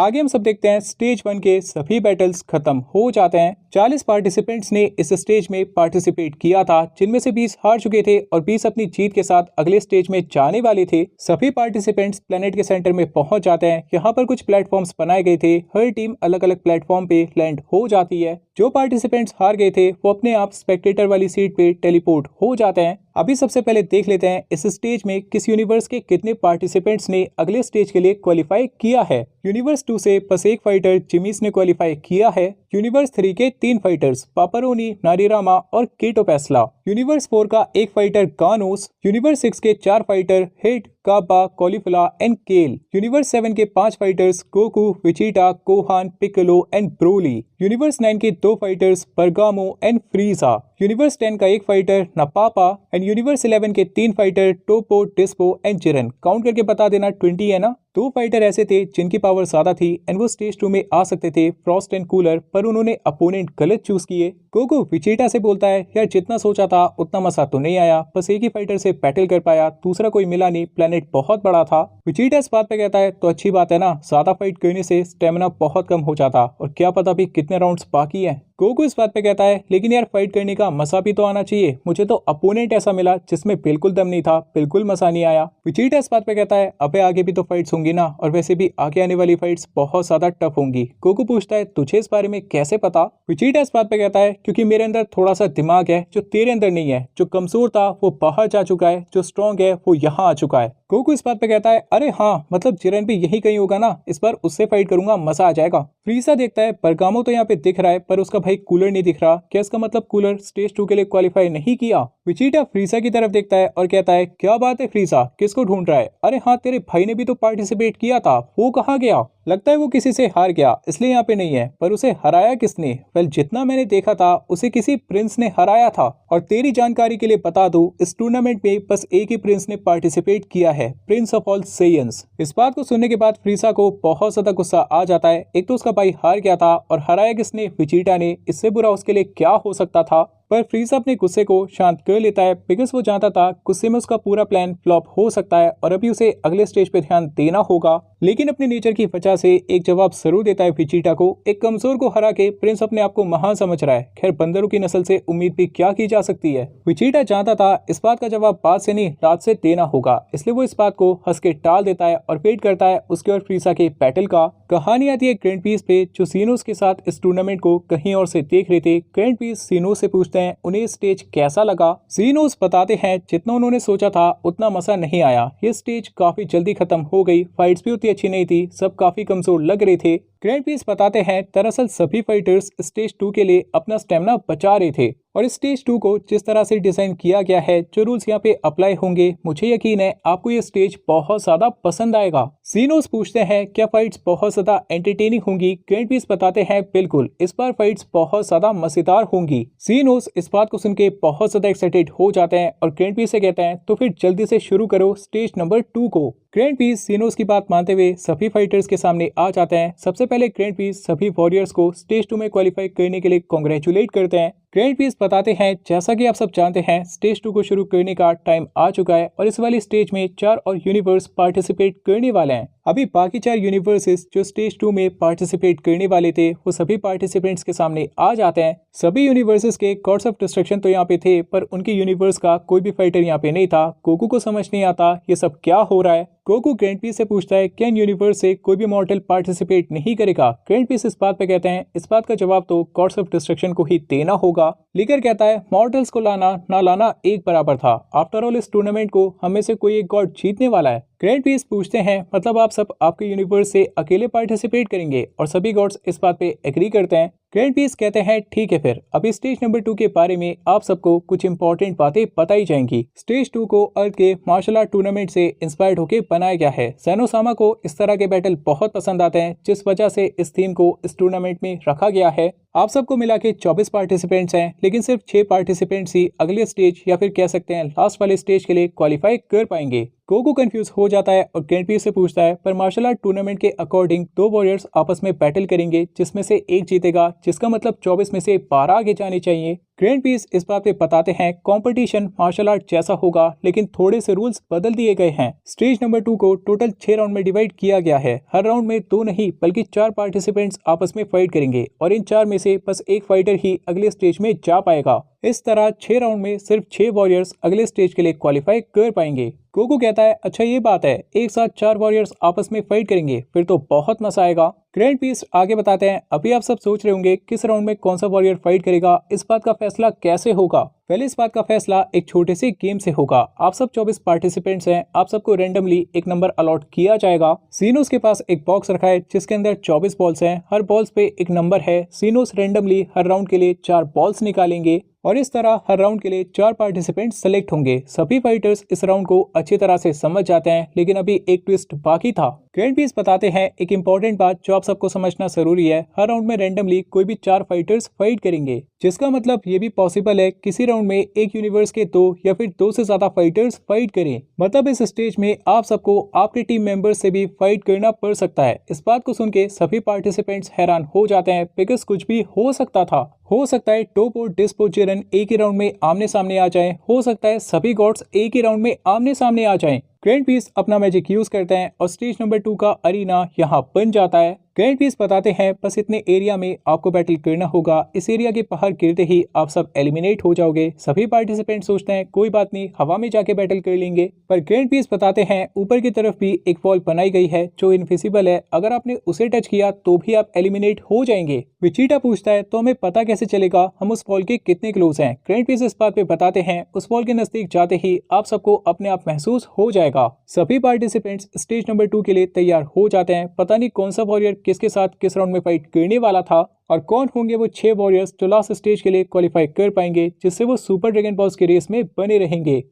आगे हम सब देखते हैं स्टेज 1 के सभी बैटल्स खत्म हो जाते हैं। 40 पार्टिसिपेंट्स ने इस स्टेज में पार्टिसिपेट किया था, जिनमें से 20 हार चुके थे और 20 अपनी जीत के साथ अगले स्टेज में जाने वाले थे। सभी पार्टिसिपेंट्स प्लेनेट के सेंटर में पहुंच जाते हैं। यहाँ पर कुछ प्लेटफॉर्म्स बनाए गए थे, हर टीम अलग अलग प्लेटफॉर्म पे लैंड हो जाती है। जो पार्टिसिपेंट्स हार गए थे वो अपने आप स्पेक्टेटर वाली सीट पे टेलीपोर्ट हो जाते हैं। अभी सबसे पहले देख लेते हैं इस स्टेज में किस यूनिवर्स के कितने पार्टिसिपेंट्स ने अगले स्टेज के लिए क्वालिफाई किया है। यूनिवर्स 2 से बस एक फाइटर जिमिस ने क्वालिफाई किया है। यूनिवर्स 3 के 3 फाइटर्स पापरोनी, नारीरामा और कीटो पेस्ला। यूनिवर्स 4 का एक फाइटर गानोस। यूनिवर्स 6 के 4 fighter Hit, Cabba, Caulifla and Kale. Universe 7 के 5 fighters Goku, Vegeta, Gohan, Piccolo and Broly. Universe 9 के 2 fighters Bergamo and Frieza. Universe 10 का एक फाइटर नपापा एंड यूनिवर्स 11 के 3 fighter Toppo, dispo and जिरन। Count करके बता देना 20 है ना। 2 फाइटर ऐसे थे जिनकी पावर ज्यादा थी एंड वो स्टेज 2 में आ सकते थे, फ्रॉस्ट एंड कूलर, पर उन्होंने अपोनेंट गलत चूज किए। गोकू विजिटा से बोलता है, यार जितना सोचा था उतना मजा तो नहीं आया, बस एक ही फाइटर से बैटल कर पाया, दूसरा कोई मिला नहीं, प्लेनेट बहुत बड़ा था। विजिटा इस बात पे कहता है, तो अच्छी बात है ना, ज्यादा फाइट करने से स्टेमिना बहुत कम हो जाता और क्या पता भी कितने राउंड्स बाकी है। गोकू इस बात पे कहता है, लेकिन यार फाइट करने का मजा भी तो आना चाहिए, मुझे तो अपोनेंट ऐसा मिला जिसमें बिल्कुल दम नहीं था, बिल्कुल मजा नहीं आया। विजिटा इस बात पे कहता है, अबे आगे भी तो फाइट्स होंगी ना, और वैसे भी आगे आने वाली फाइट्स बहुत ज्यादा टफ होंगी। गोकू पूछता है, तुझे इस बारे में कैसे पता। विजिटा इस बात पे कहता है, क्योंकि मेरे अंदर थोड़ा सा दिमाग है जो तेरे अंदर नहीं है, जो कमजोर था वो बाहर जा चुका है, जो स्ट्रॉन्ग है वो यहाँ आ चुका है। गोकू इस बात पे कहता है, अरे हाँ, मतलब जिरन भी यही कहीं होगा ना, इस बार उससे फाइट करूंगा, मजा आ जाएगा। फ्रीसा देखता है बर्गामो तो यहाँ पे दिख रहा है पर उसका भाई कूलर नहीं दिख रहा, क्या इसका मतलब कूलर स्टेज 2 के लिए क्वालिफाई नहीं किया। विजिटा फ्रीसा की तरफ देखता है और कहता है, क्या बात है फ्रीसा, किसको ढूंढ रहा है। अरे हाँ, तेरे भाई ने भी तो पार्टिसिपेट किया था, वो कहाँ गया। लगता है वो किसी से हार गया इसलिए यहाँ पे नहीं है, पर उसे हराया किसने। वेल, जितना मैंने देखा था उसे किसी प्रिंस ने हराया था। और तेरी जानकारी के लिए बता दूं, इस टूर्नामेंट में बस एक ही प्रिंस ने पार्टिसिपेट किया है, प्रिंस ऑफ ऑल सेयंस। इस बात को सुनने के बाद फ्रीसा को बहुत ज्यादा गुस्सा आ जाता है। एक तो उसका भाई हार गया था और हराया किसने, विजिटा ने, इससे बुरा उसके लिए क्या हो सकता था। पर फ्रीसा अपने गुस्से को शांत कर लेता है बिकॉज वो जानता था गुस्से में उसका पूरा प्लान फ्लॉप हो सकता है और अभी उसे अगले स्टेज पे ध्यान देना होगा। लेकिन अपने नेचर की वजह से एक जवाब जरूर देता है विजिटा को। एक कमजोर को हरा के प्रिंस अपने आप को महान समझ रहा है, खैर बंदरों की नस्ल से उम्मीद भी क्या की जा सकती है। विजिटा जानता था इस बात का जवाब बाद से नहीं रात से देना होगा, इसलिए वो इस बात को हंस के टाल देता है और वेट करता है उसके और फ्रीसा के बैटल का। कहानी आती है ग्रैंड पीस पे, जो सीनोस के साथ इस टूर्नामेंट को कहीं और से देख रहे थे। ग्रैंड पीस सीनोस से पूछते हैं उन्हें स्टेज कैसा लगा। सीनोस बताते हैं, जितना उन्होंने सोचा था उतना मजा नहीं आया, ये स्टेज काफी जल्दी खत्म हो गई, फाइट्स भी उतनी अच्छी नहीं थी, सब काफी कमजोर लग रहे थे। ग्रैंड पीस बताते हैं, दरअसल सभी फाइटर्स स्टेज 2 के लिए अपना स्टेमिना बचा रहे थे और स्टेज 2 को जिस तरह से डिजाइन किया गया है, जो रूल्स यहाँ पे अप्लाई होंगे, मुझे यकीन है आपको ये स्टेज बहुत ज्यादा पसंद आएगा। सीनोस पूछते हैं, क्या फाइट्स बहुत ज्यादा एंटरटेनिंग होंगी। ग्रैंड पीस बताते हैं, बिल्कुल, इस बार फाइट्स बहुत ज्यादा मजेदार होंगी। सीनोस इस बात को सुन के बहुत ज्यादा एक्साइटेड हो जाते हैं और ग्रैंड पीस से कहते हैं, तो फिर जल्दी से शुरू करो स्टेज नंबर 2 को। ग्रैंड पीस सीनोस की बात मानते हुए सभी फाइटर्स के सामने आ जाते हैं। सबसे पहले ग्रैंड पीस सभी वॉरियर्स को स्टेज 2 में क्वालिफाई करने के लिए कॉन्ग्रेचुलेट करते हैं। ग्रैंड पीस बताते हैं, जैसा कि आप सब जानते हैं स्टेज 2 को शुरू करने का टाइम आ चुका है और इस वाली स्टेज में 4 और यूनिवर्स पार्टिसिपेट करने वाले हैं। अभी बाकी 4 यूनिवर्सेस जो स्टेज 2 में पार्टिसिपेट करने वाले थे वो सभी पार्टिसिपेंट्स के सामने आ जाते हैं। सभी यूनिवर्सेस के गॉड्स ऑफ डिस्ट्रक्शन तो यहाँ पे थे, पर उनके यूनिवर्स का कोई भी फाइटर यहाँ पे नहीं था। गोकू को समझ नहीं आता ये सब क्या हो रहा है। गोकू ग्रैंड पीस से पूछता है, क्या यूनिवर्स से कोई भी मॉर्टल पार्टिसिपेट नहीं करेगा। ग्रैंड पीस इस बात पे कहते हैं, इस बात का जवाब तो गॉड्स ऑफ डिस्ट्रक्शन को ही देना होगा। लीकर कहता है, मॉर्टल्स को लाना ना लाना एक बराबर था, आफ्टर ऑल इस टूर्नामेंट को हमें से कोई एक गॉड जीतने वाला है। ग्रैंड पीस पूछते हैं, मतलब आप सब आपके यूनिवर्स से अकेले पार्टिसिपेट करेंगे, और सभी गॉड्स इस बात पे एग्री करते हैं। ग्रैंड पीस कहते हैं, ठीक है, फिर अभी स्टेज नंबर 2 के बारे में आप सबको कुछ इंपॉर्टेंट बातें बताई जाएंगी। स्टेज 2 को अर्थ के मार्शल आर्ट टूर्नामेंट से इंस्पायर्ड होकर बनाया गया है। सैनोसामा को इस तरह के बैटल बहुत पसंद आते हैं, जिस वजह से इस थीम को इस टूर्नामेंट में रखा गया है। आप सबको मिला के 24 पार्टिसिपेंट्स हैं, लेकिन सिर्फ 6 पार्टिसिपेंट्स ही अगले स्टेज या फिर कह सकते हैं लास्ट वाले स्टेज के लिए क्वालिफाई कर पाएंगे। गोकू कंफ्यूज हो जाता है और ग्रैंड पीस से पूछता है पर मार्शल आर्ट टूर्नामेंट के अकॉर्डिंग 2 वॉरियर्स आपस में बैटल करेंगे जिसमें से एक जीतेगा, जिसका मतलब 24 में से 12 आगे जाने चाहिए। ग्रैंड पीस इस बात पे बताते हैं कंपटीशन मार्शल आर्ट जैसा होगा लेकिन थोड़े से रूल्स बदल दिए गए हैं। स्टेज नंबर 2 को टोटल 6 राउंड में डिवाइड किया गया है। हर राउंड में 2 नहीं बल्कि 4 पार्टिसिपेंट्स आपस में फाइट करेंगे और इन 4 में से बस एक फाइटर ही अगले स्टेज में जा पाएगा। इस तरह 6 राउंड में सिर्फ 6 वॉरियर्स अगले स्टेज के लिए क्वालिफाई कर पाएंगे। गोकू कहता है अच्छा ये बात है, एक साथ 4 वॉरियर्स आपस में फाइट करेंगे फिर तो बहुत मजा आएगा। ग्रैंड पीस आगे बताते हैं अभी आप सब सोच रहे होंगे किस राउंड में कौन सा वॉरियर फाइट करेगा, इस बात का फैसला कैसे होगा। पहले इस बात का फैसला एक छोटे से गेम से होगा। आप सब 24 पार्टिसिपेंट्स हैं, आप सबको रैंडमली एक नंबर अलॉट किया जाएगा। सीनोस के पास एक बॉक्स रखा है जिसके अंदर 24 बॉल्स हैं, हर बॉल्स पे एक नंबर है। सीनोस रैंडमली हर राउंड के लिए 4 बॉल्स निकालेंगे और इस तरह हर राउंड के लिए 4 पार्टिसिपेंट सेलेक्ट होंगे। सभी फाइटर्स इस राउंड को अच्छी तरह से समझ जाते हैं लेकिन अभी एक ट्विस्ट बाकी था। ग्रैंड पीस बताते हैं एक इंपॉर्टेंट बात जो आप सबको समझना जरूरी है, हर राउंड में रैंडमली कोई भी 4 फाइटर्स फाइट करेंगे, जिसका मतलब ये भी पॉसिबल है किसी राउंड में एक यूनिवर्स के 2 या फिर 2 से ज्यादा फाइटर्स फाइट करें। मतलब इस स्टेज में आप सबको आपके टीम मेंबर्स से भी फाइट करना पड़ सकता है। इस बात को सुन के सभी पार्टिसिपेंट्स हैरान हो जाते हैं बिकॉज कुछ भी हो सकता था। हो सकता है टॉप और डिस्पोजेरन एक ही राउंड में आमने सामने आ जाएं, हो सकता है सभी गॉड्स एक ही राउंड में आमने सामने आ जाएं। ग्रैंड पीस अपना मैजिक यूज करते हैं और स्टेज नंबर 2 का अरीना यहाँ बन जाता है। ग्रैंड पीस बताते हैं बस इतने एरिया में आपको बैटल करना होगा, इस एरिया के बाहर गिरते ही आप सब एलिमिनेट हो जाओगे। सभी पार्टिसिपेंट सोचते हैं कोई बात नहीं हवा में जाके बैटल कर लेंगे, पर ग्रैंड पीस बताते हैं ऊपर की तरफ भी एक वॉल बनाई गई है जो इनविजिबल है, अगर आपने उसे टच किया तो भी आप एलिमिनेट हो जाएंगे। विचीटा पूछता है तो हमें पता कैसे चलेगा हम उस वॉल के कितने क्लोज हैं। ग्रैंड पीस इस बात पे बताते हैं उस वॉल के नजदीक जाते ही आप सबको अपने आप महसूस हो जाएगा। सभी पार्टिसिपेंट्स स्टेज नंबर 2 के लिए तैयार हो जाते हैं। पता नहीं कौन सा वॉरियर किसके साथ किस राउंड में फाइट करने वाला था और कौन होंगे वो 6 वॉरियर्स जो लास्ट स्टेज के लिए क्वालिफाई कर पाएंगे जिससे वो सुपर ड्रैगन बॉल्स की रेस में बने रहेंगे।